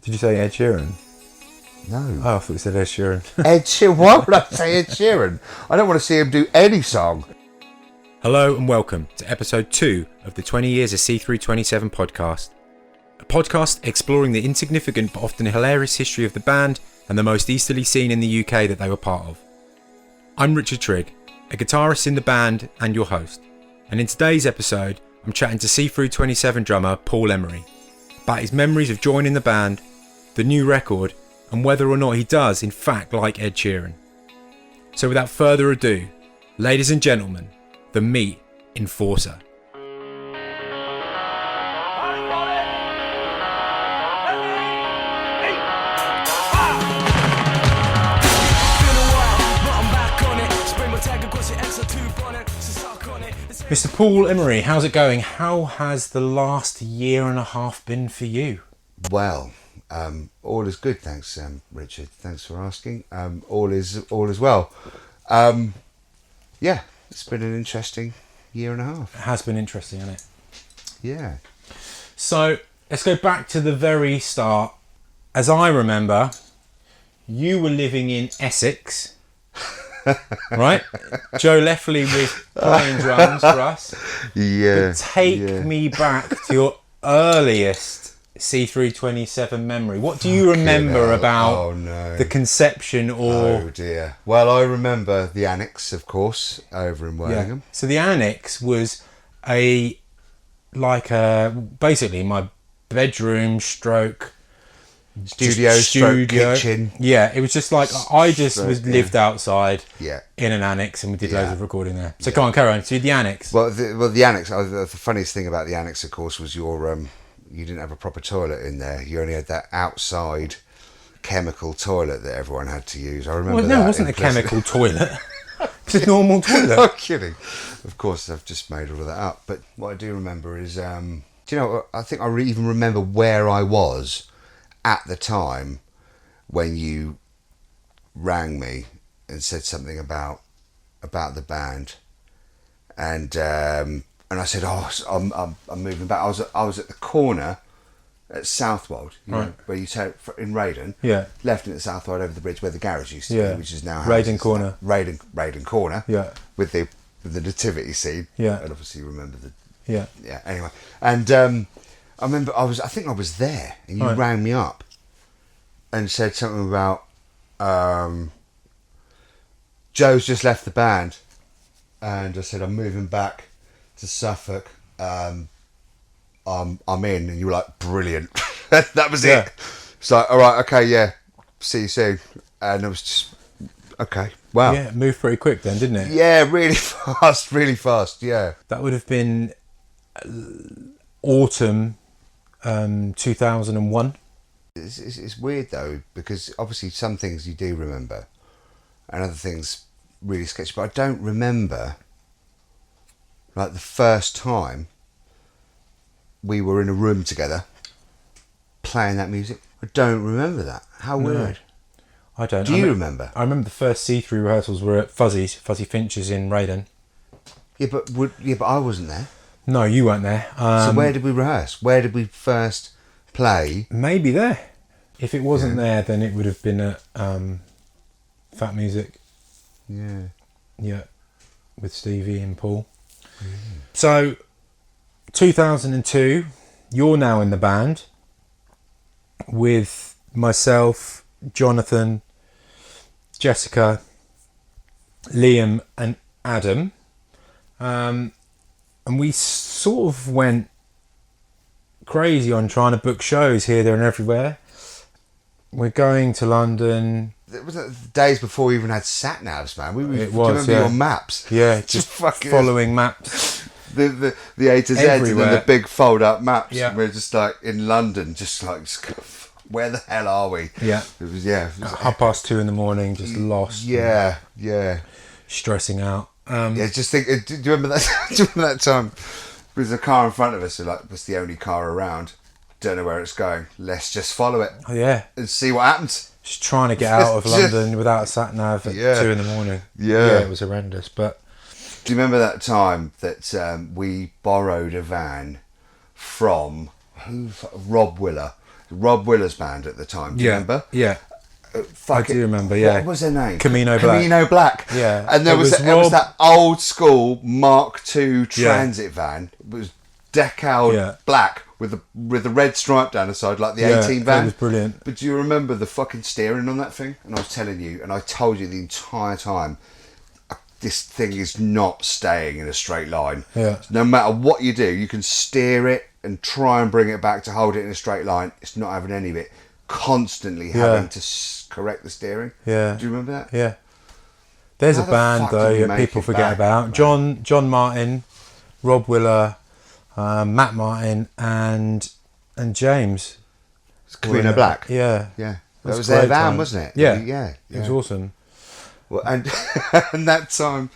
Did you say Ed Sheeran? No. Oh, I thought you said Ed Sheeran. Ed Sheeran? Why would I say Ed Sheeran? I don't want to see him do any song. Hello and welcome to episode 2 of the 20 Years of Cthru27 podcast. A podcast exploring the insignificant but often hilarious history of the band and the most easterly scene in the UK that they were part of. I'm Richard Trigg, a guitarist in the band and your host. And in today's episode, I'm chatting to Cthru27 drummer Paul Emery about his memories of joining the band, the new record, and whether or not he does in fact like Ed Sheeran. So without further ado, ladies and gentlemen, the Meat Enforcer. Mr. Paul Emery, how's it going? How has the last year and a half been for you? Well, all is good, thanks, Richard. Thanks for asking. All is well. Yeah, it's been an interesting year and a half. It has been interesting, hasn't it? Yeah. So let's go back to the very start. As I remember, you were living in Essex. Right? Joe Leffley was playing drums for us. Yeah. But take me back to your earliest Cthru27 memory. What do you remember about the conception or... Oh dear. Well, I remember the Annex, of course, over in Worthing. Yeah. So the Annex was basically my bedroom stroke studio kitchen. Yeah, it was just like I just lived outside in an annex and we did loads of recording there. So go on, carry on. So the Annex. Well, the Annex, the funniest thing about the Annex, of course, was you didn't have a proper toilet in there. You only had that outside chemical toilet that everyone had to use. I remember it wasn't a chemical toilet. It's a normal toilet. I'm kidding. Of course, I've just made all of that up. But what I do remember is, do you know, I think I even remember where I was at the time when you rang me and said something about the band, and I said, I'm moving back. I was at the corner at Southwold, know, where you take in Raydon. Yeah. Left it at Southwold over the bridge where the garage used to be, which is now Raydon Corner. Raydon Corner. Yeah. With the nativity scene. Yeah. And obviously you remember the. Yeah. Yeah. Anyway, and I remember I think I was there, and you rang me up and said something about Joe's just left the band, and I said I'm moving back to Suffolk. I'm in, and you were like, brilliant. That was it. It's like, all right, okay, yeah, see you soon. And it was just okay. Wow. Yeah, it moved pretty quick then, didn't it? Yeah, really fast. Yeah. That would have been autumn 2001. It's weird though, because obviously some things you do remember and other things really sketchy, but I don't remember like the first time we were in a room together playing that music. I don't remember that. How weird. I don't. Do you remember? I remember the first C3 rehearsals were at Fuzzy Finch's in Raydon. Yeah, but I wasn't there. No, you weren't there. So where did we rehearse? Where did we first play? Maybe there. If it wasn't there, then it would have been at Fat Music. Yeah. Yeah, with Stevie and Paul. So, 2002, you're now in the band with myself, Jonathan, Jessica, Liam and Adam. And we sort of went crazy on trying to book shows here, there and everywhere. We're going to London. It was the days before we even had sat navs, man. Do you remember your maps? Yeah, just following maps. The A to Z and then the big fold up maps. Yeah. We're just like in London, just where the hell are we? Yeah. It was 2:30 a.m, just lost. Yeah. Stressing out. Just think. Do you remember that? Do you remember that time? There's a car in front of us, so like was the only car around. Don't know where it's going. Let's just follow it. Oh yeah. And see what happens. Just trying to get out of London without a sat nav at 2 a.m. Yeah, it was horrendous. But do you remember that time that we borrowed a van from Rob Willer Rob Willer's band at the time. Do you remember? Yeah. I do remember, yeah. What was their name? Camino Black. Yeah. And there was that old school Mark II transit van. It was decaled black with the red stripe down the side, like the 18 van. It was brilliant. But do you remember the fucking steering on that thing? And I was telling you, and I told you the entire time, this thing is not staying in a straight line. Yeah. No matter what you do, you can steer it and try and bring it back to hold it in a straight line. It's not having any of it. Constantly having to correct the steering. Yeah. Do you remember that? Yeah. There's a band though that people forget about. John Martin, Rob Willer, Matt Martin, and James. Camino Black. Yeah. Yeah. That was their van, wasn't it? Yeah. Yeah. It was awesome. Well, and and that time,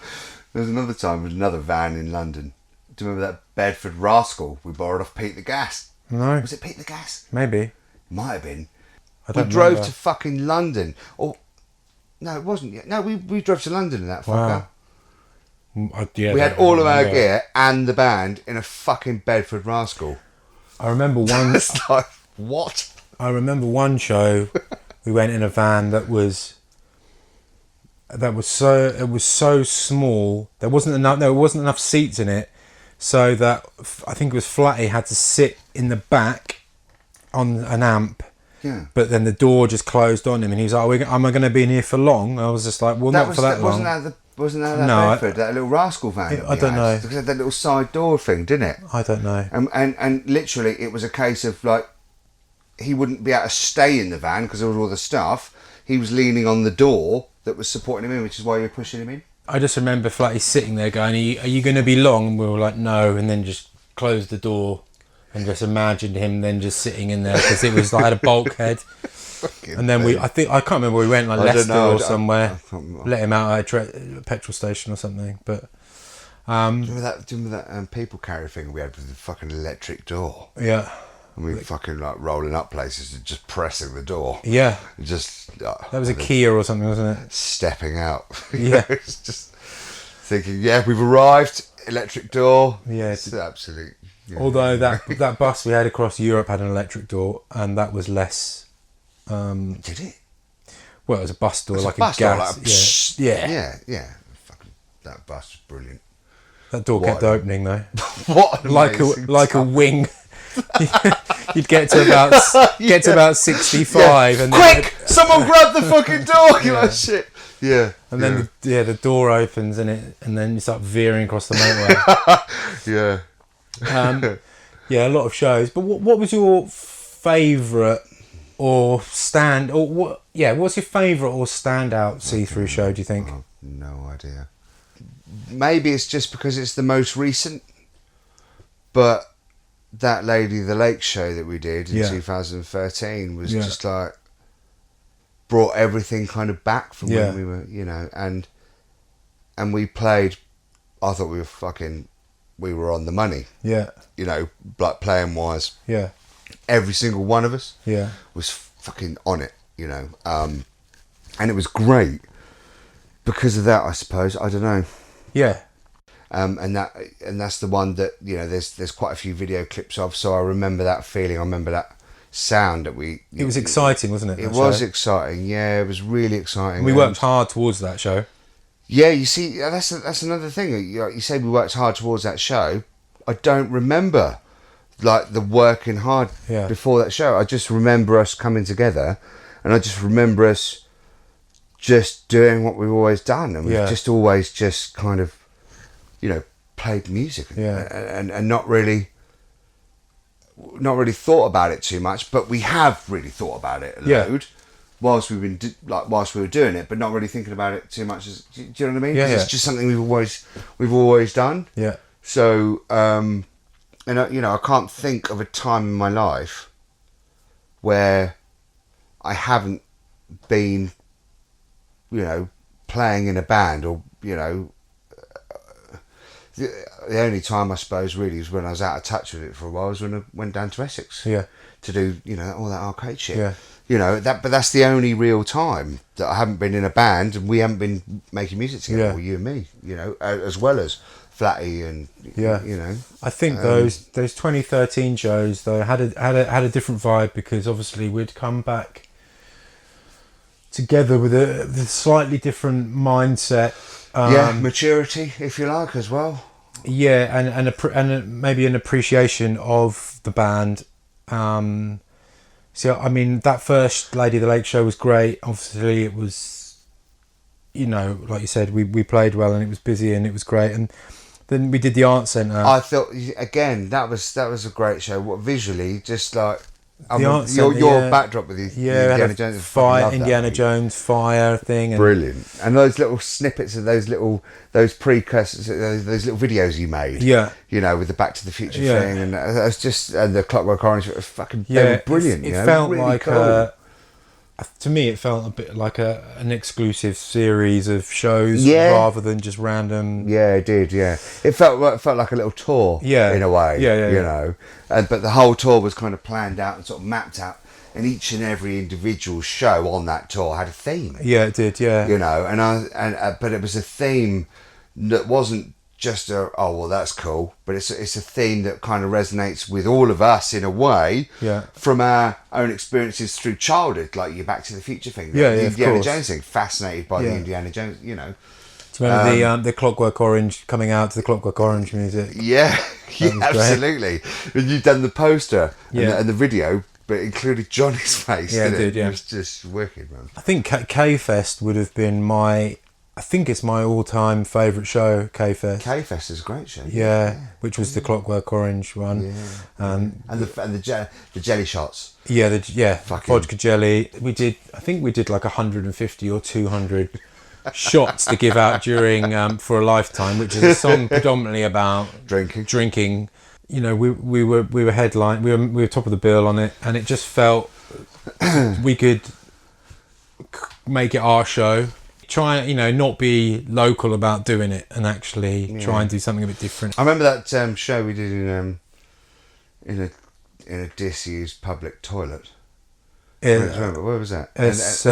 there was another time with another van in London. Do you remember that Bedford Rascal we borrowed off Pete the Gas? No. Was it Pete the Gas? Maybe. Might have been. We drove to fucking London. Or no, it wasn't yet. No, we drove to London in that fucker. Wow. We had all of our gear and the band in a fucking Bedford Rascal. I remember one. It's like, what? I remember one show. We went in a van that was so small. There wasn't enough seats in it, so that I think it was Flatty had to sit in the back on an amp. Yeah. But then the door just closed on him, and he was like, "Am I going to be in here for long?" I was just like, "Well, not for that long." Wasn't that Bedford, that little Rascal van? I don't know. Because it had that little side door thing, didn't it? I don't know. And literally, it was a case of like, he wouldn't be able to stay in the van because there was all the stuff. He was leaning on the door that was supporting him in, which is why you were pushing him in. I just remember Flatty sitting there going, "Are you going to be long?" And we were like, "No," and then just closed the door. And just imagined him then just sitting in there because it was like had a bulkhead. And then I can't remember where we went, like Leicester or somewhere. Let him out at a petrol station or something. But do you remember that people carrier thing we had with the fucking electric door? Yeah. And we fucking like rolling up places and just pressing the door. Yeah. Just that was a Kia or something, wasn't it? Stepping out. Yeah. It's just thinking, yeah, we've arrived. Electric door. Yeah. It's absolute. Yeah. Although that bus we had across Europe had an electric door, and that was less. Did it? Well, it was a bus door, like a gas. Door, like yeah. Fucking, that bus was brilliant. That door kept opening though. What? Like a wing. You'd get to about 65, and quick! Someone grab the fucking door! You know, shit. Yeah. And then the door opens and then you start veering across the motorway. Yeah. Yeah, a lot of shows. But what was your favourite what's your favourite or standout see-through show, do you think? I've no idea. Maybe it's just because it's the most recent, but that Lady of the Lake show that we did in 2013 was just like brought everything kind of back from when we were, and we played. I thought we were on the money. Yeah. Like playing wise. Yeah. Every single one of us. Yeah. Was fucking on it. And it was great because of that. I suppose, I don't know. Yeah. And that's the one that there's quite a few video clips of. So I remember that feeling. I remember that sound that we. It was exciting, wasn't it? It was exciting. Yeah, it was really exciting. We worked hard towards that show. Yeah, you see, that's another thing. You say we worked hard towards that show. I don't remember like the working hard before that show. I just remember us coming together, and I just remember us just doing what we've always done, and we've just always just kind of, played music and not really thought about it too much, but we have really thought about it a load. Whilst we were doing it, but not really thinking about it too much. Do you know what I mean? Yeah, It's just something we've always done. Yeah. So, I can't think of a time in my life where I haven't been, playing in a band, or the only time I suppose really is when I was out of touch with it for a while. Was when I went down to Essex. Yeah. To do all that arcade shit. Yeah. But that's the only real time that I haven't been in a band and we haven't been making music together, or you and me, as well as flatty and you know. I think those 2013 shows though had a different vibe, because obviously we'd come back together with a slightly different mindset. Maturity, if you like, as well. Yeah, and maybe an appreciation of the band. So I mean, that first Lady of the Lake show was great. Obviously, it was, you know, like you said, we played well and it was busy and it was great. And then we did the Art Centre. I thought again that was a great show. What visually, just like your backdrop with the Indiana Jones Indiana Jones fire thing, and brilliant, and those little snippets of those precursors, those little videos you made, you know, with the Back to the Future thing, and that's just, and the Clockwork Orange, they were brilliant. It felt really like cool. To me, it felt a bit like an exclusive series of shows rather than just random. Yeah, it did. Yeah, it felt like a little tour. Yeah, in a way. You know, but the whole tour was kind of planned out and sort of mapped out, and each and every individual show on that tour had a theme. Yeah, it did. Yeah, you know, but it was a theme that wasn't just that's cool, but it's a theme that kind of resonates with all of us in a way, from our own experiences through childhood, like your Back to the Future thing, the Indiana Jones thing, fascinated by the Indiana Jones, you know. Do you remember the Clockwork Orange, coming out to the Clockwork Orange music? Yeah, absolutely. And you've done the poster and the video, but it included Johnny's face. Yeah, it did. Yeah, it was just wicked, man. I think K-Fest would have been I think it's my all-time favourite show, K-Fest. K-Fest is a great show. Yeah, which was the Clockwork Orange one. Yeah. And the jelly shots. Yeah, vodka jelly. I think we did like 150 or 200 shots to give out during For a Lifetime, which is a song predominantly about drinking. You know, we were headline. We were top of the bill on it, and it just felt we could make it our show. Try, you know, not be local about doing it, and actually try and do something a bit different. I remember that show we did in a disused public toilet. Remember, where was that? It's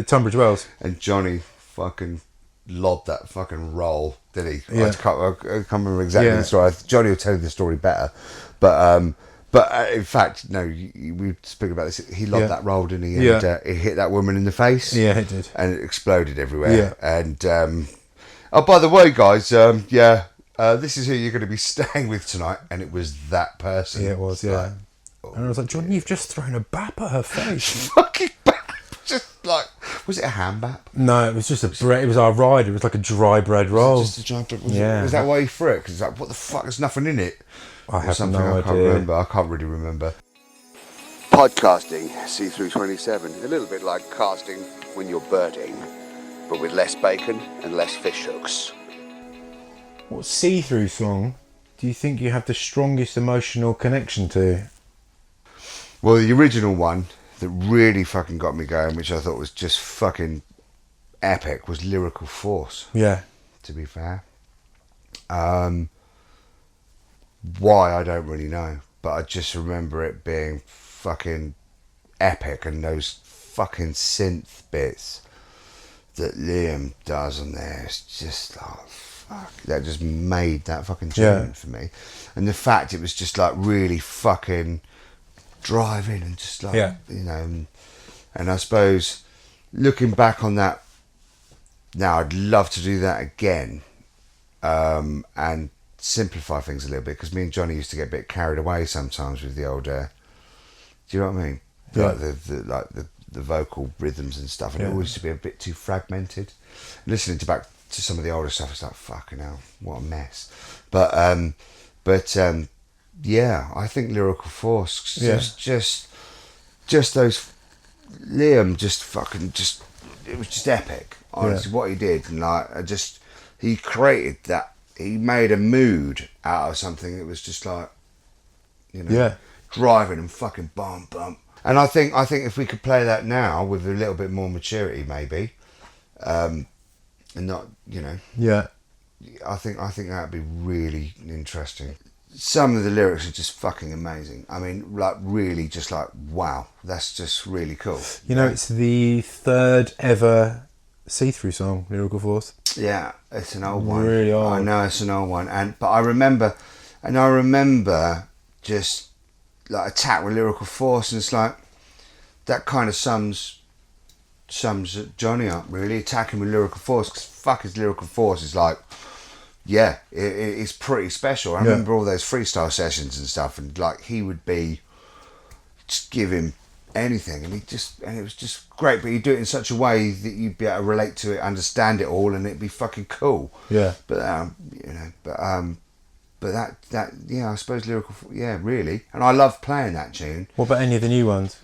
Tunbridge Wells. And Johnny fucking lobbed that fucking roll, did he? Yeah. I can't remember exactly the story. Johnny will tell you the story better, but in fact, no, we speak about this. He lobbed that roll, didn't he? And it hit that woman in the face. Yeah, it did. And it exploded everywhere. Yeah. And, by the way, guys, this is who you're going to be staying with tonight. And it was that person. Yeah, it was, yeah. And I was like, John, you've just thrown a bap at her face. Fucking bap. Just like, was it a ham bap? No, it was just it was our ride. It was like a dry bread roll. Was it just a dry bread? Was that why you threw it? Because it's like, what the fuck? There's nothing in it. I have no idea. I can't remember. I can't really remember. Podcasting, Cthru27, a little bit like casting when you're birding, but with less bacon and less fish hooks. What see-through song do you think you have the strongest emotional connection to? Well, the original one that really fucking got me going, which I thought was just fucking epic, was Lyrical Force. Yeah. To be fair. Why, I don't really know, but I just remember it being fucking epic, and those fucking synth bits that Liam does on there, it's just like, fuck, that just made that fucking tune for me. And the fact it was just like really fucking driving and just like, you know, and I suppose looking back on that now, I'd love to do that again, and simplify things a little bit, because me and Johnny used to get a bit carried away sometimes with the old do you know what I mean? Like the vocal rhythms and stuff, and it always used to be a bit too fragmented. Listening back to some of the older stuff, it's like, fucking hell, what a mess. But I think Lyrical Force, just those, Liam it was just epic, honestly, what he did. And like, he created that. He made a mood out of something that was just like, you know, driving and fucking bum. And I think if we could play that now with a little bit more maturity, maybe, and not, you know, I think that'd be really interesting. Some of the lyrics are just fucking amazing. I mean, like, really, just like, wow, that's just really cool. You know, it's the third ever See-Through song, Lyrical Force. Yeah, it's an old one. Really old. I know it's an old one, but I remember just like Attack with Lyrical Force, and it's like that kind of sums Johnny up really. Attacking with Lyrical Force, because fuck his Lyrical Force is like, yeah, it's pretty special. I remember all those freestyle sessions and stuff, and like he would be just give him anything, and it was just great. But he'd do it in such a way that you'd be able to relate to it, understand it all, and it'd be fucking cool. Yeah. But that yeah, I suppose Lyrical, yeah, really. And I love playing that tune. What about any of the new ones?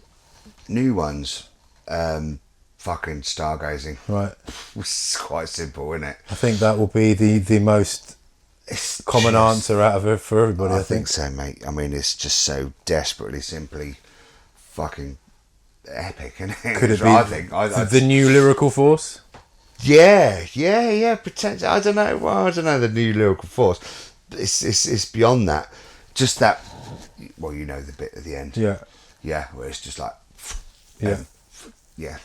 New ones, fucking Stargazing. Right. It's quite simple, isn't it? I think that will be the most common answer out of it for everybody. I think so, mate. I mean, it's just so desperately, simply fucking epic, isn't it? Could it be I think the new Lyrical Force? Yeah. Potentially. I don't know. Well, I don't know the new Lyrical Force. It's beyond that. Just that. Well, you know the bit at the end. Yeah. Where it's just like. Yeah.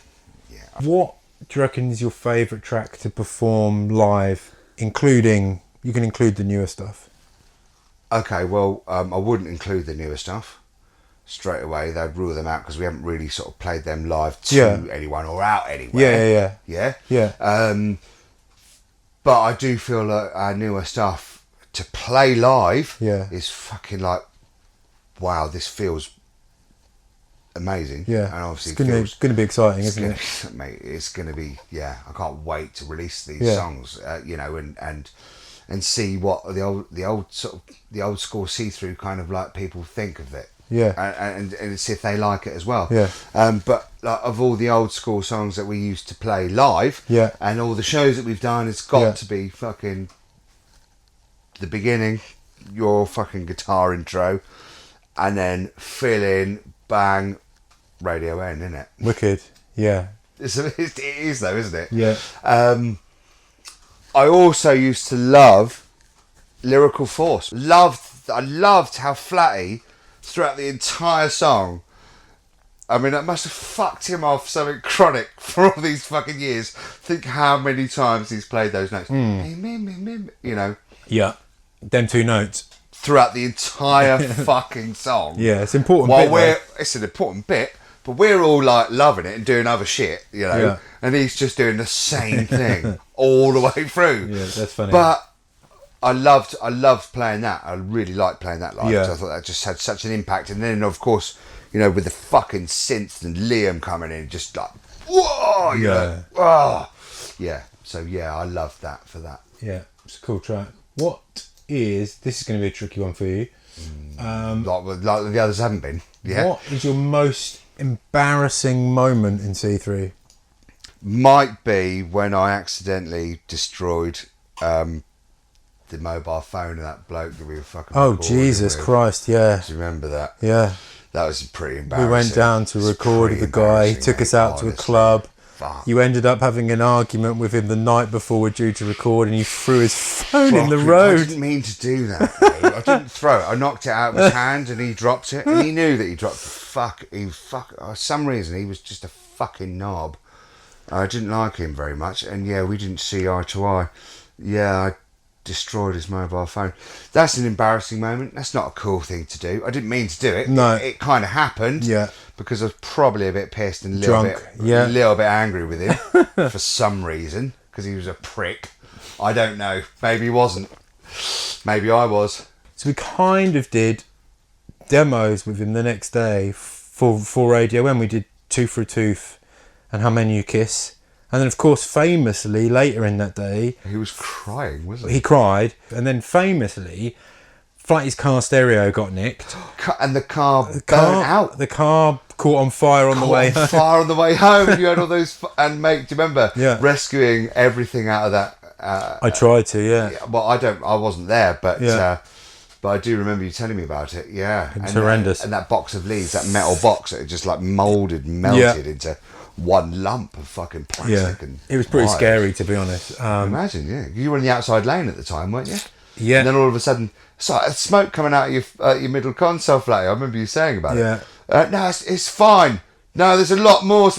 What do you reckon is your favourite track to perform live, including, you can include the newer stuff? Okay, well, I wouldn't include the newer stuff straight away. They'd rule them out because we haven't really sort of played them live to anyone or out anywhere. Yeah. But I do feel like our newer stuff to play live is fucking like, wow, this feels amazing. Yeah, and obviously it's going to be exciting, isn't it? Mate, it's going to be. Yeah, I can't wait to release these songs. And see what the old school See-Through kind of like people think of it. Yeah, and see if they like it as well. Yeah. But like, of all the old school songs that we used to play live, and all the shows that we've done, it's got to be fucking the beginning, your fucking guitar intro, and then fill in, bang, Radio N, isn't it? Wicked. Yeah. It is though, isn't it? Yeah. I also used to love Lyrical Force. I loved how Flatty throughout the entire song. I mean, that must have fucked him off something chronic for all these fucking years. Think how many times he's played those notes. You know. Yeah. Them two notes. Throughout the entire fucking song. Yeah, it's important. It's an important bit, but we're all like loving it and doing other shit, you know. Yeah. And he's just doing the same thing all the way through. Yeah, that's funny. But I loved playing that. I really liked playing that live. Yeah. I thought that just had such an impact. And then, of course, you know, with the fucking synths and Liam coming in, just like, whoa, you know, oh, yeah. So yeah, I loved that for that. Yeah, it's a cool track. This is going to be a tricky one for you. Like the others haven't been. Yeah. What is your most embarrassing moment in See-Through? Might be when I accidentally destroyed the mobile phone of that bloke that we were fucking Oh, recording Jesus with. Christ, yeah. Do you remember that? Yeah. That was pretty embarrassing. We went down to record with the guy. He took us out to a club. Fuck. You ended up having an argument with him the night before we're due to record, and you threw his phone in the road. I didn't mean to do that. I didn't throw it. I knocked it out of his hand, and he dropped it. And he knew that he dropped it. For some reason, he was just a fucking knob. I didn't like him very much, and yeah, we didn't see eye to eye. Yeah, I destroyed his mobile phone. That's an embarrassing moment. That's not a cool thing to do. I didn't mean to do it. No. It kind of happened. Yeah. Because I was probably a bit pissed and a Drunk. little bit angry with him for some reason, because he was a prick. I don't know. Maybe he wasn't. Maybe I was. So we kind of did demos with him the next day for Radio N. We did Tooth for a Tooth and How Many You Kiss. And then, of course, famously, later in that day... He was crying, wasn't he? He cried. And then, famously, Flatty's car stereo got nicked. And the car burnt out. The car caught on fire on the way home. Fire on the way home. You had all those... And, mate, do you remember rescuing everything out of that? I tried to, yeah. Well, I wasn't there, but I do remember you telling me about it. Yeah. It was horrendous. And that box of leaves, that metal box, it just like melted into one lump of fucking plastic. Yeah. And it was pretty scary, to be honest. Imagine, yeah. You were in the outside lane at the time, weren't you? Yeah. And then all of a sudden, smoke coming out of your middle console, Flatty. I remember you saying about it. Yeah. No, it's fine. No, there's a lot more.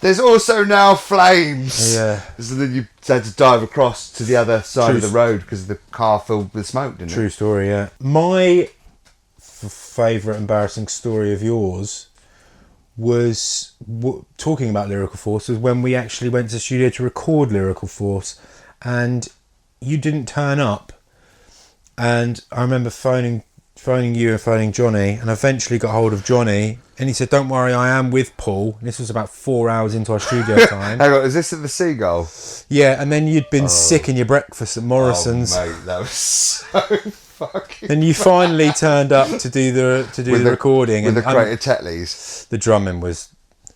There's also now flames. Yeah. So then you had to dive across to the other side of the road because the car filled with smoke, didn't it? True story, yeah. My favourite embarrassing story of yours was talking about Lyrical Force was when we actually went to the studio to record Lyrical Force and you didn't turn up. And I remember phoning you and phoning Johnny, and I eventually got hold of Johnny, and he said, "Don't worry, I am with Paul." And this was about 4 hours into our studio time. Hang on, is this at the Seagull? Yeah, and then you'd been sick in your breakfast at Morrison's. Oh, mate, that was so fucking. Then you finally turned up to do the recording, with and the crate of Tetleys. The drumming was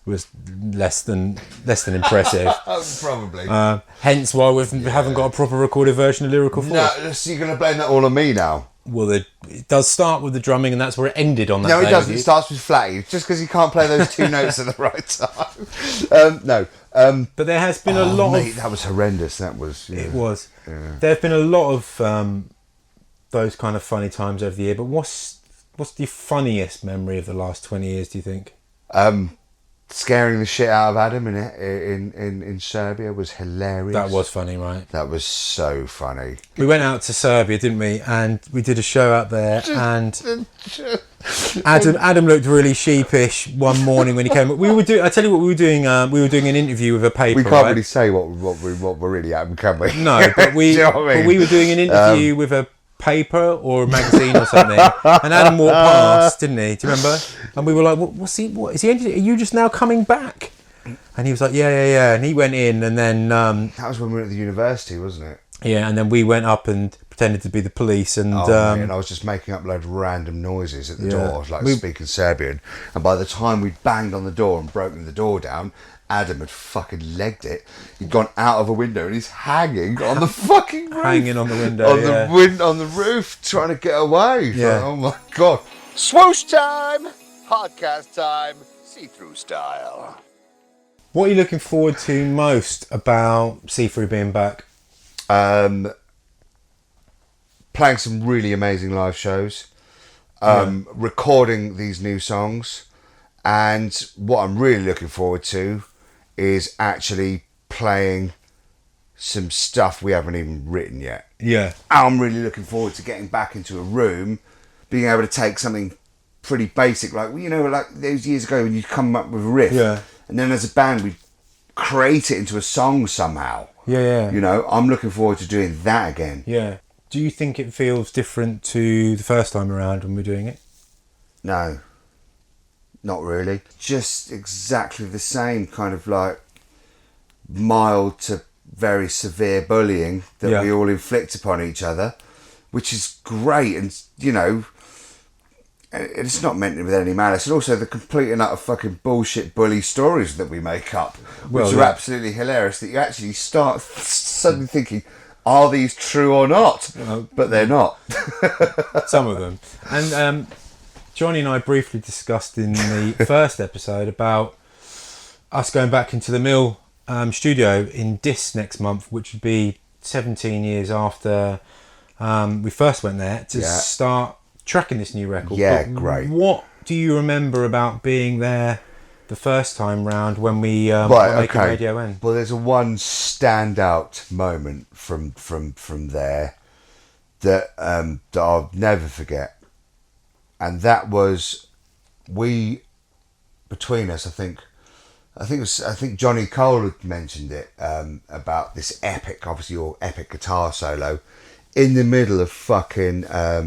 less than impressive. Probably. Hence why we haven't got a proper recorded version of Lyrical Force. No, so you're going to blame that all on me now? Well, it does start with the drumming, and that's where it ended on that. No, it doesn't. It starts with Flatty, just because you can't play those two notes at the right time. No. But there has been a lot mate, of... that was horrendous. That was... Yeah. It was. Yeah. There have been a lot of those kind of funny times over the year, but what's the funniest memory of the last 20 years, do you think? Scaring the shit out of Adam in Serbia was hilarious. That was funny, right? That was so funny. We went out to Serbia, didn't we? And we did a show out there, and Adam looked really sheepish one morning when he came. I tell you what we were doing. We were doing an interview with a paper. We can't right? really say what we're really at, can we? No, but we Do you know what I mean? but we were doing an interview with a paper or a magazine or something, and Adam walked past, didn't he? Do you remember? And we were like, "What is he? Are you just now coming back?" And he was like, "Yeah." And he went in, and then that was when we were at the university, wasn't it? Yeah, and then we went up and pretended to be the police, and mate, and I was just making up loads of random noises at the door, like speaking Serbian. And by the time we'd banged on the door and broken the door down, Adam had fucking legged it. He'd gone out of a window and he's hanging on the fucking roof. Hanging on the window, on the roof, trying to get away. Yeah. Like, oh my God. Swoosh time! Podcast time. See-through style. What are you looking forward to most about See-Through being back? Playing some really amazing live shows. Recording these new songs. And what I'm really looking forward to is actually playing some stuff we haven't even written yet. Yeah. I'm really looking forward to getting back into a room, being able to take something pretty basic, like those years ago when you come up with a riff, and then as a band we create it into a song somehow. Yeah. I'm looking forward to doing that again. Yeah. Do you think it feels different to the first time around when we're doing it? No. Not really. Just exactly the same, kind of like mild to very severe bullying that we all inflict upon each other, which is great. And, it's not meant with any malice. And also the complete and utter fucking bullshit bully stories that we make up, which are absolutely hilarious, that you actually start suddenly thinking, are these true or not? But they're not. Some of them. And Johnny and I briefly discussed in the first episode about us going back into the Mill studio in Dis next month, which would be 17 years after we first went there to start tracking this new record. Yeah, great. What do you remember about being there the first time round when we were making Radio N? Well, there's one standout moment from there that I'll never forget. And that was between us. I think Johnny Cole had mentioned it about this epic, obviously your epic guitar solo in the middle of fucking How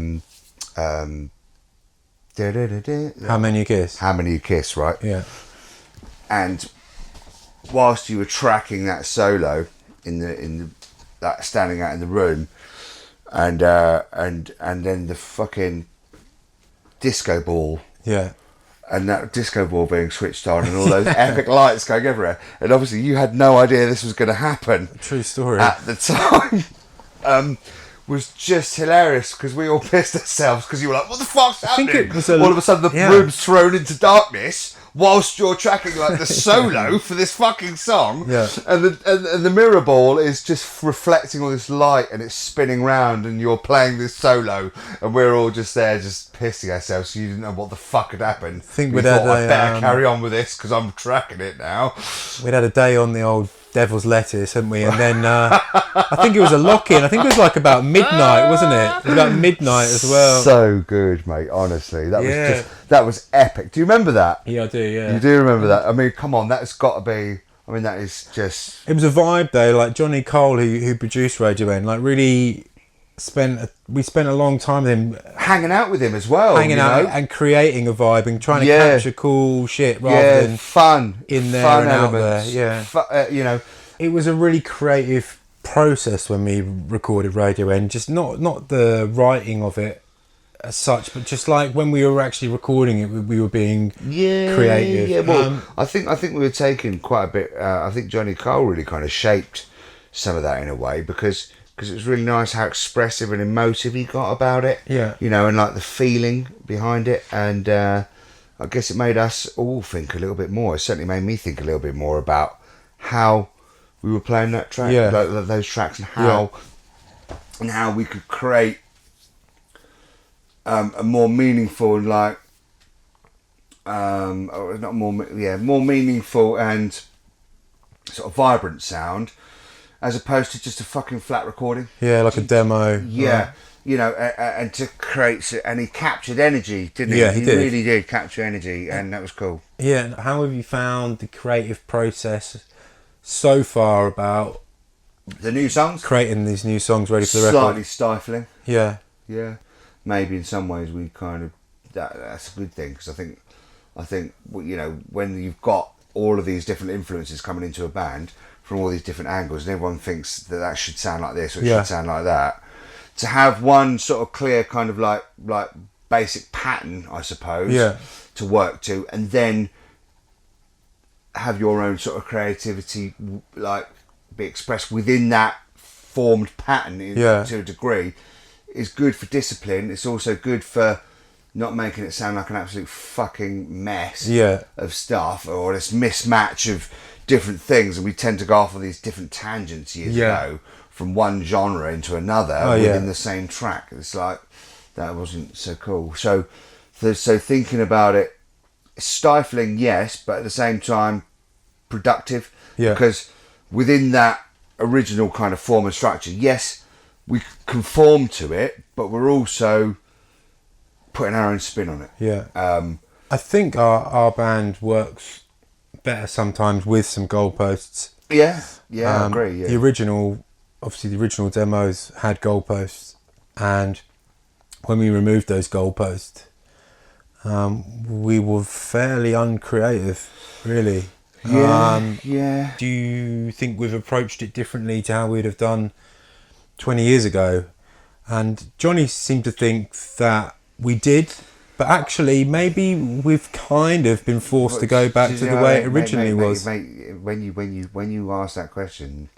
Many You Kiss? How Many You Kiss, right? Yeah. And whilst you were tracking that solo in that standing out in the room, and then the fucking disco ball, and that disco ball being switched on, and all those epic lights going everywhere, and obviously you had no idea this was going to happen. True story. At the time, was just hilarious because we all pissed ourselves because you were like, "What the fuck's happening?" I think it was all of a sudden the room's thrown into darkness. whilst you're tracking like the solo for this fucking song. Yeah. And the mirror ball is just reflecting all this light and it's spinning round and you're playing this solo and we're all just there just pissing ourselves. So you didn't know what the fuck had happened. I think we we'd thought had I'd better carry on with this because I'm tracking it now. We'd had a day on the old Devil's Lettuce, hadn't we? And then I think it was a lock-in. I think it was like about midnight, wasn't it? It was about midnight as well. So good, mate. Honestly, that was epic. Do you remember that? Yeah, I do. Yeah, you do remember that. I mean, come on, that's got to be. I mean, that is just. It was a vibe though. Like Johnny Cole, who produced Radiohead, like really we spent a long time with him, hanging out with him as well, hanging out and creating a vibe and trying to capture cool shit rather than fun in there fun and elements. out there. Yeah, it was a really creative process when we recorded Radiohead. Just not the writing of it as such, but just like when we were actually recording it, we were being creative. Yeah, well, I think we were taking quite a bit. I think Johnny Cole really kind of shaped some of that in a way because it was really nice how expressive and emotive he got about it. Yeah. And like the feeling behind it. And I guess it made us all think a little bit more. It certainly made me think a little bit more about how we were playing that track, those tracks, and how we could create a more meaningful and more meaningful and sort of vibrant sound. As opposed to just a fucking flat recording. Yeah, like a demo. Yeah, and to create... And he captured energy, didn't he? Yeah, he did. Really did capture energy, and that was cool. Yeah, how have you found the creative process so far about... The new songs? Creating these new songs ready for the record? Slightly stifling. Yeah. Yeah. Maybe in some ways we kind of... That's a good thing, because I think, when you've got all of these different influences coming into a band... from all these different angles, and everyone thinks that should sound like this or it should sound like that. To have one sort of clear kind of like basic pattern, I suppose, to work to, and then have your own sort of creativity like be expressed within that formed pattern to a degree, is good for discipline. It's also good for not making it sound like an absolute fucking mess of stuff or this mismatch of different things, and we tend to go off on these different tangents years ago from one genre into another within the same track. It's like that wasn't so cool. So thinking about it, stifling, yes, but at the same time productive, because within that original kind of form and structure, yes, we conform to it, but we're also putting our own spin on it. I think our band works better sometimes with some goalposts. I agree. The original demos had goalposts, and when we removed those goalposts, we were fairly uncreative, really. Do you think we've approached it differently to how we'd have done 20 years ago? And Johnny seemed to think that we did. But actually, maybe we've kind of been forced to go back to the way it originally was. Mate, when you ask that question,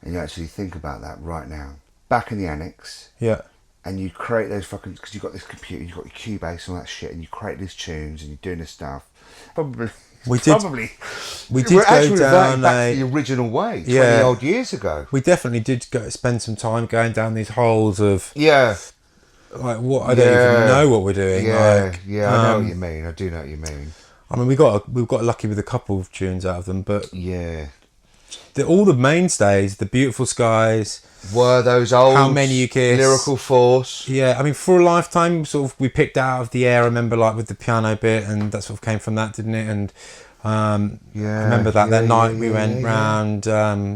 and you actually think about that right now, back in the annex, and you create those fucking, because you've got this computer, you've got your Cubase and all that shit, and you create these tunes and you're doing this stuff. We did go down back to the original way 20 odd years ago. We definitely did spend some time going down these holes of like what I don't even know what we're doing. I know what you mean. I do know what you mean. I mean, we got lucky with a couple of tunes out of them, but all the mainstays, the Beautiful Skies, were those old How Many You Kiss, Lyrical Force. Yeah, I mean, For a Lifetime, sort of we picked out of the air. I remember like with the piano bit, and that sort of came from that, didn't it? And I remember that night we went round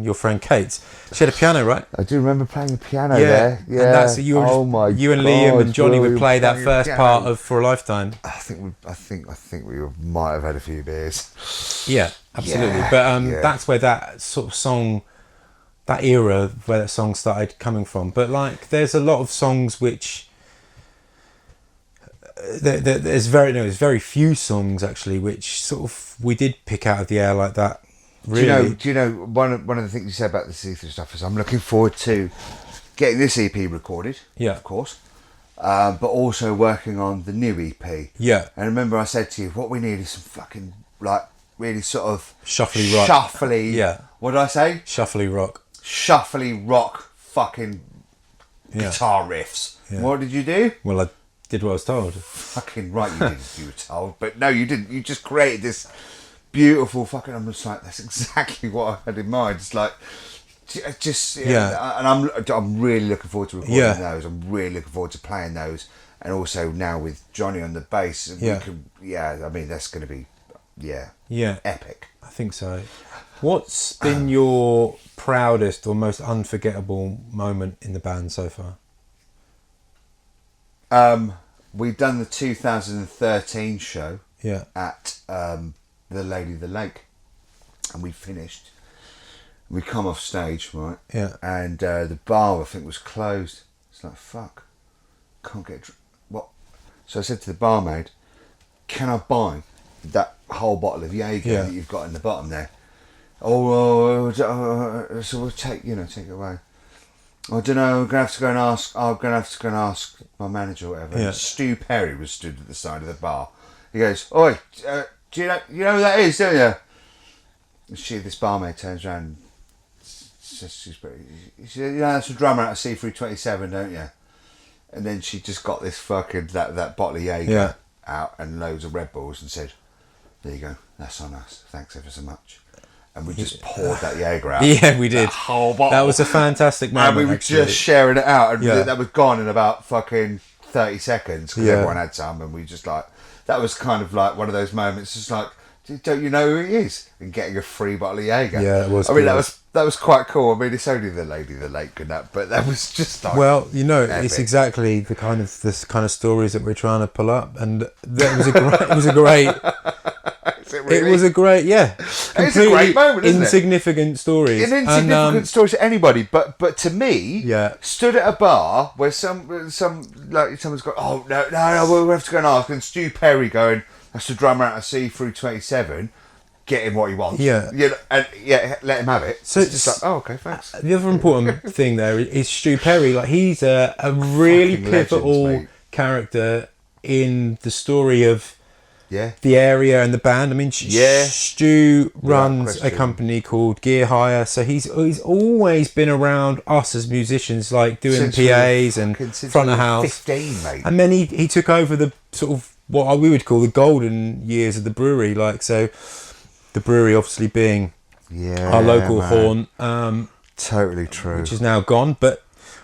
your friend Kate's. She had a piano, right? I do remember playing the piano there. Yeah, and that's you and Liam and Johnny would play that first part of For a Lifetime. I think we might have had a few beers. Yeah, absolutely. But that's where that sort of song, that era where that song started coming from. But like, there's a lot of songs which. There's very few songs actually which sort of we did pick out of the air like that. Really. Do you know one of the things you said about the see-through stuff is I'm looking forward to getting this EP recorded, of course, but also working on the new EP. Yeah. And remember I said to you, what we need is some fucking like really sort of Shuffly rock. Shuffly. Yeah. What did I say? Shuffly rock. Shuffly rock fucking Yeah. guitar riffs. Yeah. What did you do? Well, I did what I was told. Fucking right, you did. You were told, but no, you didn't. You just created this beautiful fucking. I'm just like, that's exactly what I had in mind. It's like, just Yeah. And I'm really looking forward to recording Yeah. those. I'm really looking forward to playing those, and also now with Johnny on the bass. Yeah. I mean, that's going to be, Yeah. epic. I think so. What's been your proudest or most unforgettable moment in the band so far? We've done the 2013 show Yeah. at the Lady of the Lake, and we finished. We come off stage, right? Yeah. And the bar, I think, was closed. It's like, fuck, can't get what? So I said to the barmaid, "Can I buy that whole bottle of Jaeger that you've got in the bottom there?" So we'll take it away. I don't know. I'm gonna have to go and ask my manager or whatever. Yeah. And Stu Perry was stood at the side of the bar. He goes, "Oi, do you know who that is, don't you?" And this barmaid turns around. And she said, "That's the drummer out of C327, don't you?" And then she just got this fucking that bottle of Jaeger out and loads of Red Bulls and said, "There you go. That's on us. Thanks ever so much." And we just poured that Jaeger out. Yeah, we did. That whole bottle. That was a fantastic moment. And we were actually. just sharing it out, and Yeah. that was gone in about fucking 30 seconds because Yeah. everyone had some, and we just like, that was kind of like one of those moments, just like, don't you know who he is? And getting a free bottle of Jaeger. Yeah, it was. I mean, cool. that was quite cool. I mean, it's only the Lady of the Lake and that, but that was just like, Well, it's epic. exactly the kind of stories that we're trying to pull up, and that was a great. Is it really? It was a great, It's a great moment, isn't it? insignificant stories. An insignificant story to anybody, but to me, stood at a bar where some like someone's got, "Oh no, we'll have to go and ask," and Stu Perry going, "That's the drummer out of C327, get him what he wants." Let him have it. So it's just like, oh, okay, thanks. The other important thing there is Stu Perry. Like, he's a really Fucking pivotal legends, mate. character in the story of Yeah. the area and the band. I mean, Stu runs a question. company called Gear Hire, so he's always been around us as musicians, like doing Since we were PAs and since front we of were house. 15, mate. And then he took over the sort of what we would call the golden years of the brewery. Like, so the brewery obviously being our local haunt, Totally true. which is now gone. But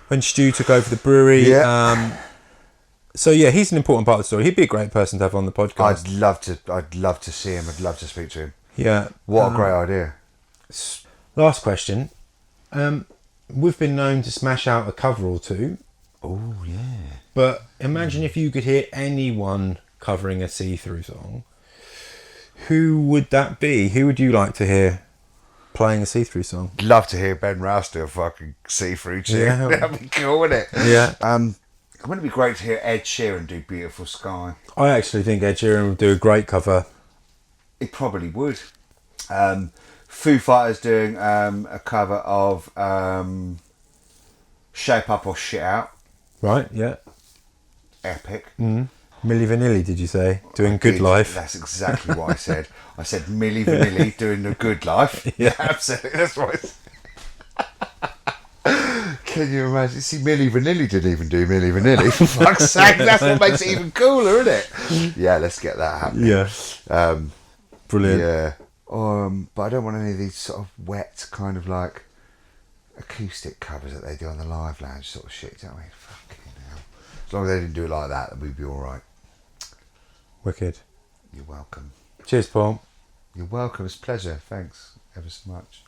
when Stu took over the brewery, so he's an important part of the story. He'd be a great person to have on the podcast. I'd love to see him. I'd love to speak to him. Yeah. What a great idea. Last question. We've been known to smash out a cover or two. Oh yeah. But imagine if you could hear anyone covering a See-Through song. Who would that be? Who would you like to hear playing a See-Through song? Love to hear Ben Rouse do a fucking see-through tune. Yeah. That'd be cool, wouldn't it? Yeah. Wouldn't it be great to hear Ed Sheeran do Beautiful Sky? I actually think Ed Sheeran would do a great cover. He probably would. Foo Fighters doing a cover of Shape Up or Shit Out. Right, yeah. Epic. Milli Vanilli, did you say? Doing Good Life. That's exactly what I said. I said Milli Vanilli doing The Good Life. Yeah. Absolutely. That's what I said. Can you imagine? See, Milli Vanilli didn't even do Milli Vanilli. For fuck's sake, that's what makes it even cooler, isn't it? Yeah, let's get that happening. Yeah. Brilliant. Yeah. But I don't want any of these sort of wet kind of like acoustic covers that they do on the Live Lounge sort of shit, don't we? Fucking hell. As long as they didn't do it like that, then we'd be alright. Wicked. You're welcome. Cheers, Paul. You're welcome. It's a pleasure. Thanks ever so much.